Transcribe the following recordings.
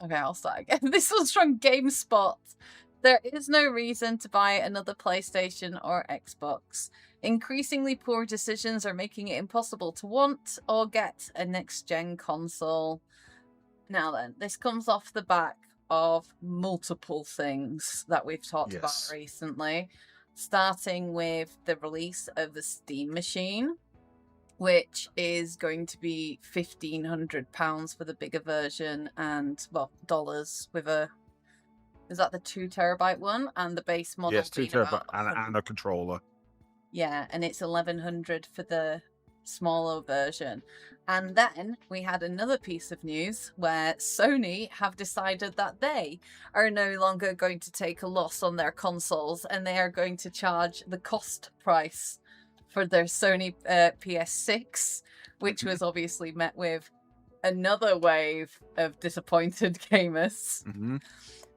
Okay, I'll start again. This one's from GameSpot. There is no reason to buy another PlayStation or Xbox. Increasingly poor decisions are making it impossible to want or get a next-gen console. Now then, this comes off the back of multiple things that we've talked about recently, starting with the release of the Steam Machine, which is going to be £1,500 for the bigger version and, well, dollars with a... Is that the 2 terabyte one? And the base model. Yes, 2 terabyte and a controller. Yeah, and it's $1,100 for the smaller version. And then we had another piece of news where Sony have decided that they are no longer going to take a loss on their consoles, and they are going to charge the cost price for their Sony PS6, which was obviously met with another wave of disappointed gamers. Mm-hmm.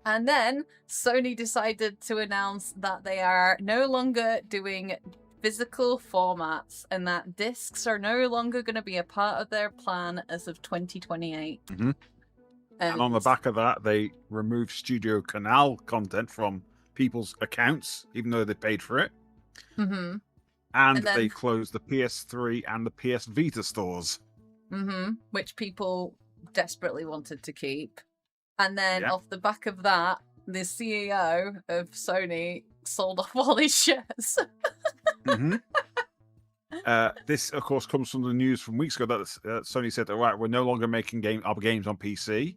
And then Sony decided to announce that they are no longer doing physical formats and that discs are no longer going to be a part of their plan as of 2028. Mm-hmm. And on the back of that, they removed Studio Canal content from people's accounts, even though they paid for it. Mm-hmm. And then they closed the PS3 and the PS Vita stores. Mm-hmm. Which people desperately wanted to keep. And then off the back of that, the CEO of Sony sold off all his shares. Mm-hmm. This, of course, comes from the news from weeks ago that Sony said that, right, we're no longer making our games on PC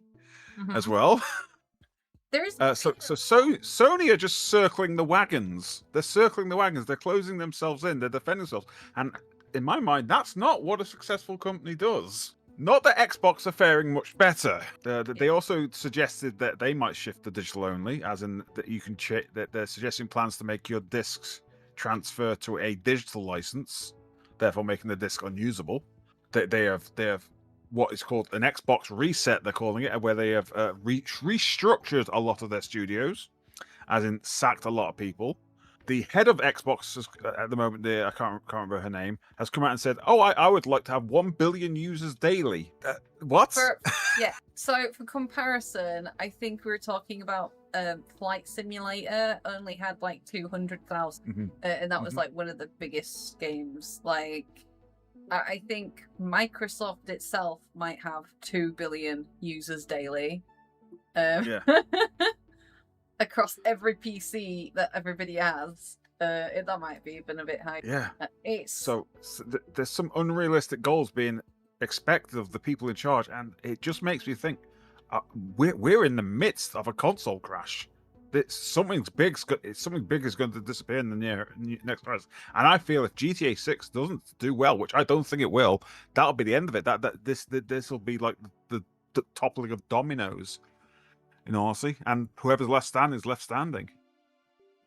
as well. So Sony are just circling the wagons. They're circling the wagons. They're closing themselves in. They're defending themselves. And in my mind, that's not what a successful company does. Not that Xbox are faring much better. They also suggested that they might shift to digital only, as in that you can that they're suggesting plans to make your discs transfer to a digital license, therefore making the disc unusable. They have what is called an Xbox reset, they're calling it, where they have restructured a lot of their studios, as in sacked a lot of people. The head of Xbox at the moment, I can't remember her name, has come out and said, "Oh, I would like to have 1 billion users daily." What? So for comparison, I think we were talking about Flight Simulator only had like 200,000, and that was like one of the biggest games. Like, I think Microsoft itself might have 2 billion users daily. Across every PC that everybody has. That might be even a bit high. Yeah. So there's some unrealistic goals being expected of the people in charge, and it just makes me think we're in the midst of a console crash. Something big is going to disappear in the next months. And I feel if GTA 6 doesn't do well, which I don't think it will, that'll be the end of it. This will be like the toppling of dominoes. In honesty, and whoever's left standing is left standing.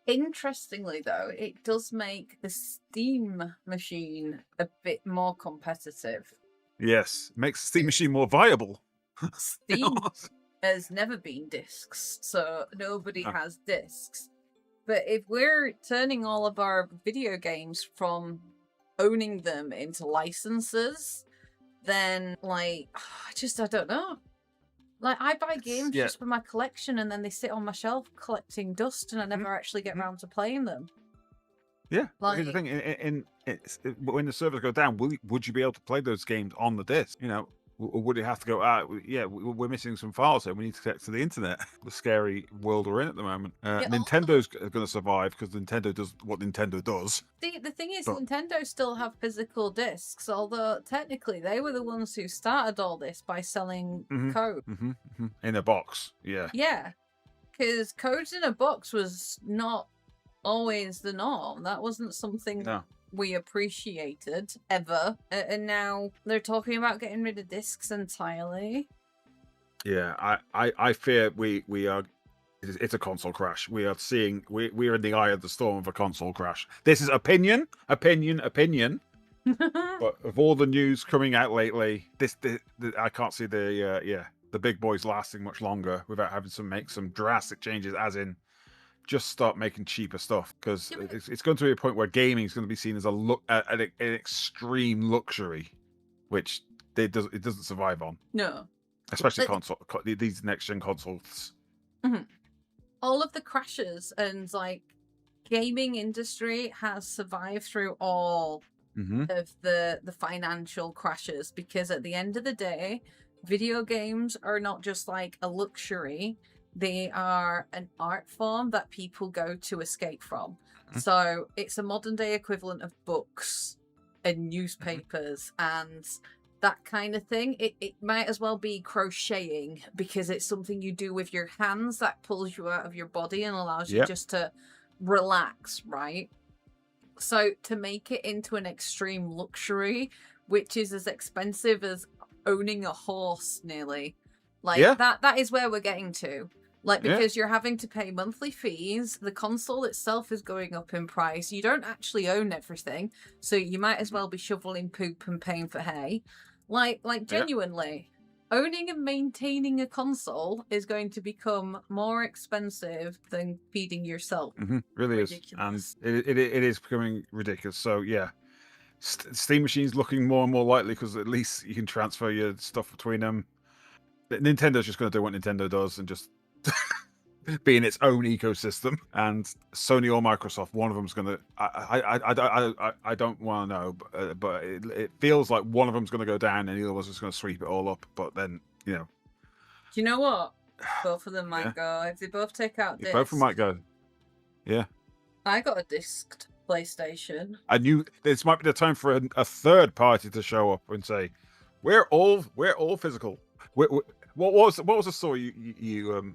Interestingly, though, it does make the Steam Machine a bit more competitive. Yes, makes the Steam Machine more viable. Steam has never been discs, so nobody has discs. But if we're turning all of our video games from owning them into licenses, then, like, I don't know. Like, I buy games just for my collection, and then they sit on my shelf collecting dust, and I never actually get around to playing them. Yeah, like, the thing, when the servers go down, would you be able to play those games on the disc? You know, would it have to go, we're missing some files here, we need to connect to the internet. The scary world we're in at the moment. Nintendo's going to survive, because Nintendo does what Nintendo does. The thing is, Nintendo still have physical discs, although technically they were the ones who started all this by selling code. In a box, yeah. Yeah, because codes in a box was not always the norm. That wasn't something we appreciated ever, and now they're talking about getting rid of discs entirely. Yeah, I fear we are. It's a console crash. We are seeing we're in the eye of the storm of a console crash. This is opinion. But of all the news coming out lately, I can't see the big boys lasting much longer without having to make some drastic changes, as in just start making cheaper stuff, because it's going to be a point where gaming is going to be seen as an extreme luxury, which it doesn't survive on. No. especially these next gen consoles. Mm-hmm. All of the crashes and like gaming industry has survived through all of the financial crashes, because at the end of the day, video games are not just like a luxury. They are an art form that people go to escape from. So it's a modern day equivalent of books and newspapers and that kind of thing. It might as well be crocheting, because it's something you do with your hands that pulls you out of your body and allows you just to relax, right? So to make it into an extreme luxury, which is as expensive as owning a horse nearly, like that is where we're getting to. Like, because you're having to pay monthly fees, the console itself is going up in price. You don't actually own everything, so you might as well be shoveling poop and paying for hay. Like genuinely, owning and maintaining a console is going to become more expensive than feeding yourself. Really ridiculous. And it is becoming ridiculous. So yeah, Steam Machine's looking more and more likely, because at least you can transfer your stuff between them. Nintendo's just going to do what Nintendo does and just be in its own ecosystem, and Sony or Microsoft, one of them's going to. I don't want to know, but it feels like one of them's going to go down, and the other one's just going to sweep it all up. But then, Do you know what? Both of them might go. If they both take out discs, both of them might go. Yeah. I got a disc PlayStation. I knew this might be the time for a third party to show up and say, "We're all physical." What was the story you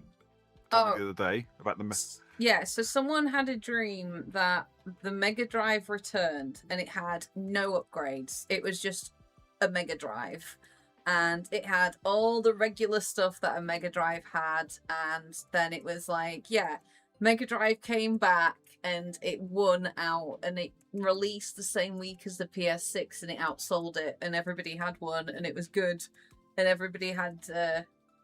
told me the other day about the? So someone had a dream that the Mega Drive returned and it had no upgrades. It was just a Mega Drive, and it had all the regular stuff that a Mega Drive had. And then it was like, Mega Drive came back and it won out, and it released the same week as the PS6, and it outsold it, and everybody had one, and it was good, and everybody had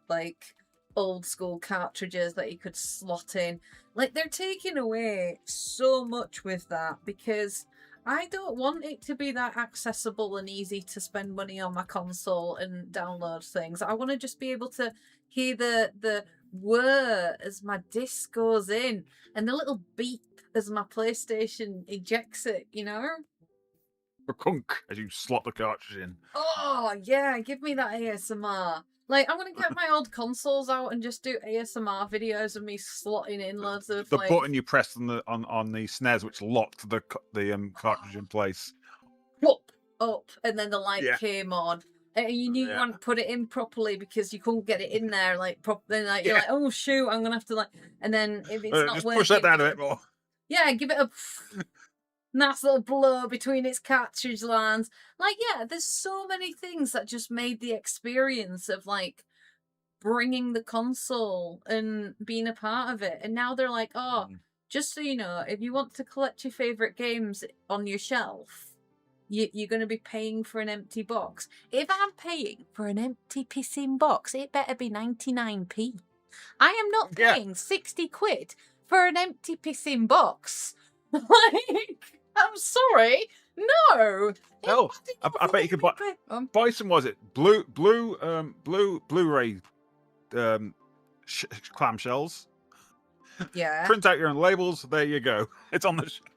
like old school cartridges that you could slot in. Like, they're taking away so much with that, because I don't want it to be that accessible and easy to spend money on my console and download things. I want to just be able to hear the whir as my disc goes in, and the little beep as my PlayStation ejects it, A kunk as you slot the cartridge in. Oh yeah, give me that ASMR. Like, I'm gonna get my old consoles out and just do ASMR videos of me slotting in loads of the button you pressed on the SNES, which locked the cartridge in place. Up, and then the light came on. And you knew you hadn't put it in properly because you couldn't get it in there properly. Like, you're like, oh shoot, I'm gonna have to and then if it's not just working, push that down a bit more. Yeah, give it a nice little blow between its cartridge lines. Like, there's so many things that just made the experience of like bringing the console and being a part of it. And now they're like, just so you know, if you want to collect your favorite games on your shelf, you're going to be paying for an empty box. If I'm paying for an empty pissing box, it better be 99p. I am not paying 60 quid for an empty pissing box. Like, I'm sorry. No. I bet you could buy some. Was it Blu-ray clamshells? Yeah. Print out your own labels. There you go. It's on the shelf.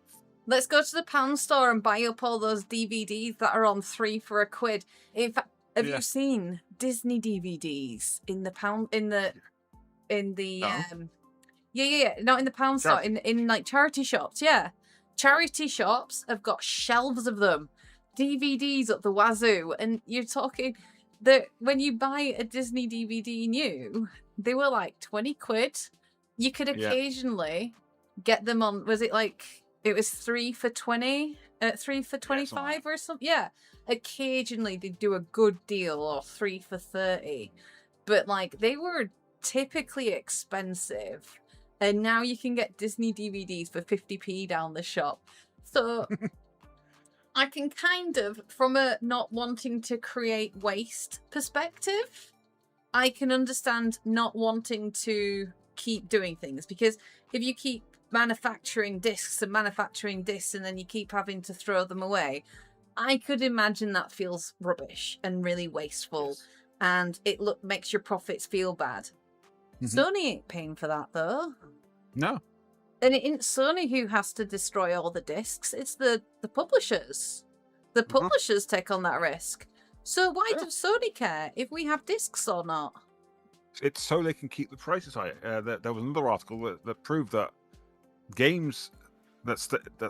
Let's go to the pound store and buy up all those DVDs that are on 3 for a quid. In fact, have you seen Disney DVDs in the pound not in the pound store, in like charity shops. Charity shops have got shelves of them, DVDs up the wazoo, and you're talking that when you buy a Disney DVD new, they were like 20 quid. You could occasionally get them on, was it like, it was 3 for 20, 3 for 25 or something? Yeah. Occasionally they do a good deal, or 3 for 30. But like, they were typically expensive. And now you can get Disney DVDs for 50p down the shop. So I can kind of, from a not wanting to create waste perspective, I can understand not wanting to keep doing things. Because if you keep manufacturing discs and then you keep having to throw them away, I could imagine that feels rubbish and really wasteful. and it makes your profits feel bad. Sony ain't paying for that, though. No. And it isn't Sony who has to destroy all the discs. It's the publishers. The publishers take on that risk. So why does Sony care if we have discs or not? It's so they can keep the prices high. There was another article that proved that games that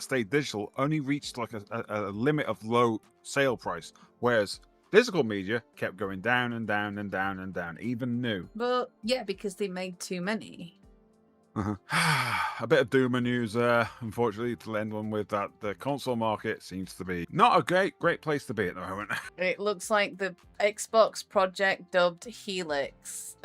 stayed digital only reached like a limit of low sale price, whereas physical media kept going down and down and down and down, even new. But yeah, because they made too many. A bit of doomer news, unfortunately, to end one with that. The console market seems to be not a great place to be at the moment. It looks like the Xbox project dubbed Helix,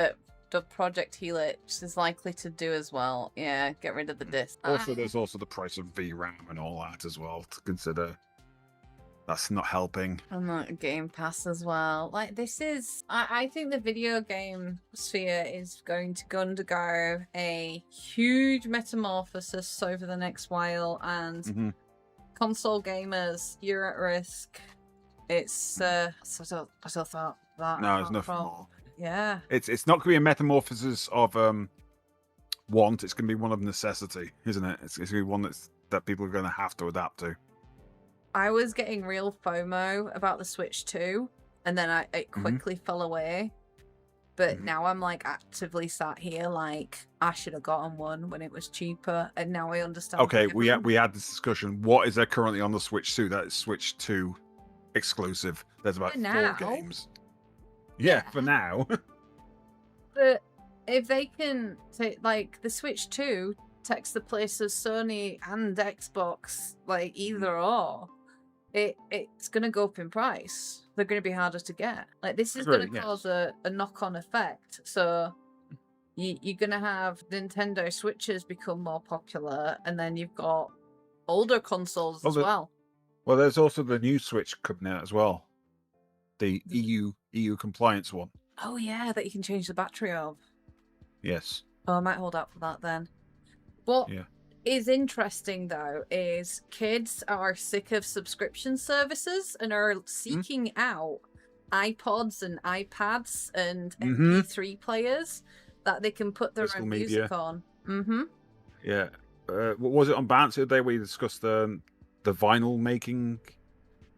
Project Helix is likely to do as well. Yeah, get rid of the disc. Also, there's also the price of VRAM and all that as well to consider. That's not helping. And that Game Pass as well. Like, this is... I think the video game sphere is going to undergo a huge metamorphosis over the next while, and console gamers, you're at risk. It's... I still thought that... No, it's nothing more. Yeah. It's not going to be a metamorphosis of want. It's going to be one of necessity, isn't it? It's going to be one that people are going to have to adapt to. I was getting real FOMO about the Switch 2, and then it quickly fell away. But now I'm like actively sat here like I should have gotten one when it was cheaper, and now I understand. Okay, we had this discussion. What is there currently on the Switch 2 that is Switch 2 exclusive? There's about 4 games. Yeah, for now. But if they can take, like, the Switch 2 takes the place of Sony and Xbox, like either or, it's going to go up in price. They're going to be harder to get. Like, this is going to cause a knock-on effect. So you're going to have Nintendo Switches become more popular, and then you've got older consoles as well. Well, there's also the new Switch coming out as well. The EU compliance one. Oh, yeah, that you can change the battery of. Yes. Oh, I might hold out for that then. What is interesting, though, is kids are sick of subscription services and are seeking out iPods and iPads and MP3 players that they can put their own music on. Yeah. What was it on Bounce the other day where you discussed the vinyl making,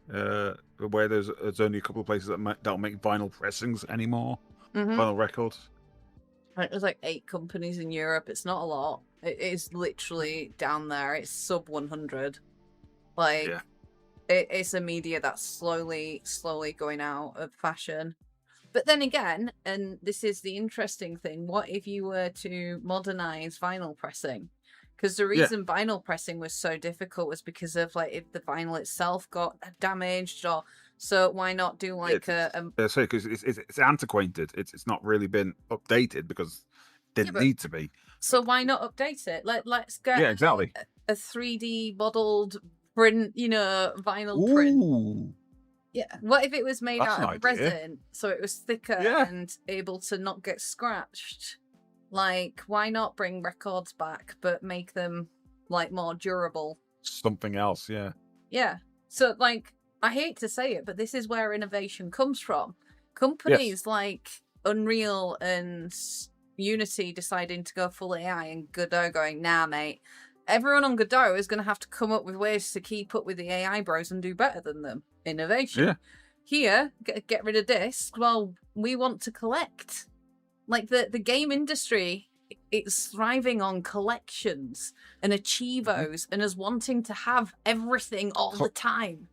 where there's only a couple of places that'll make vinyl pressings anymore, vinyl records. It was like 8 companies in Europe. It's not a lot. It is literally down there. It's sub 100. Like, it's a media that's slowly going out of fashion. But then again, and this is the interesting thing, what if you were to modernize vinyl pressing? Because the reason vinyl pressing was so difficult was because of, like, if the vinyl itself got damaged, or so why not do like sorry, because it's antiquated. It's not really been updated because it didn't need to be. So why not update it? Let's get a 3D modeled print, vinyl print. Yeah. What if it was made out of resin, so it was thicker and able to not get scratched? Like, why not bring records back, but make them, like, more durable? Something else, yeah. Yeah. So, like, I hate to say it, but this is where innovation comes from. Companies like Unreal and Unity deciding to go full AI, and Godot going, nah, mate. Everyone on Godot is going to have to come up with ways to keep up with the AI bros and do better than them. Innovation. Yeah. Here, get rid of discs. Well, we want to collect. Like, the game industry, it's thriving on collections and achievos and us wanting to have everything all the time.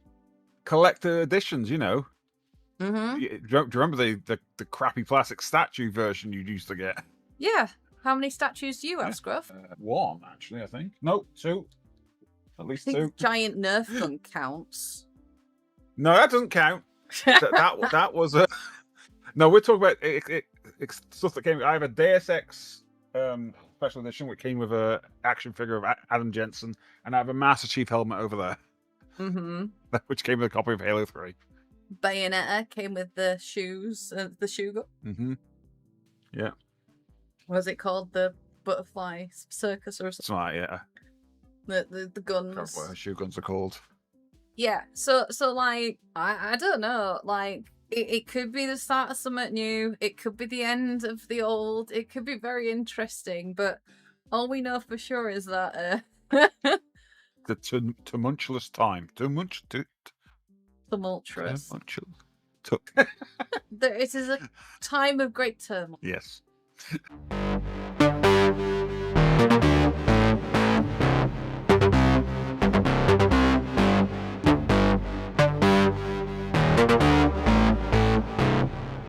Collector editions, Do you remember the crappy plastic statue version you used to get? Yeah. How many statues do you have, Scruff? 1, actually, I think. No, 2. At least 2. The giant Nerf gun counts. No, that doesn't count. that was a... No, we're talking about it's stuff that came... I have a Deus Ex special edition, which came with a action figure of Adam Jensen, and I have a Master Chief helmet over there. Which came with a copy of Halo 3. Bayonetta came with the shoes, the shoe gun. Yeah. What was it called? The butterfly circus or something? Right, yeah. The guns. What shoe guns are called. Yeah. So like, I don't know. Like, It could be the start of something new. It could be the end of the old. It could be very interesting, but all we know for sure is that the tumultuous time. Tumultuous. It is a time of great turmoil. Yes.